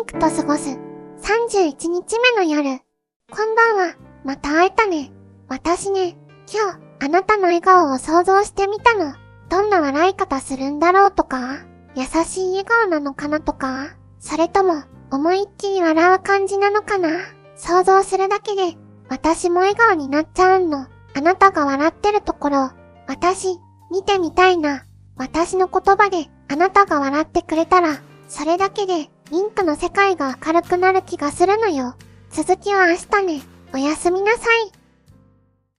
クと過ごす31日目の夜。こんばんは、また会えたね。私ね、今日、あなたの笑顔を想像してみたの。どんな笑い方するんだろうとか、優しい笑顔なのかなとか、それとも、思いっきり笑う感じなのかな。想像するだけで、私も笑顔になっちゃうの。あなたが笑ってるところ、私、見てみたいな。私の言葉で、あなたが笑ってくれたら、それだけで、リンクの世界が明るくなる気がするのよ。続きは明日ね。おやすみなさい。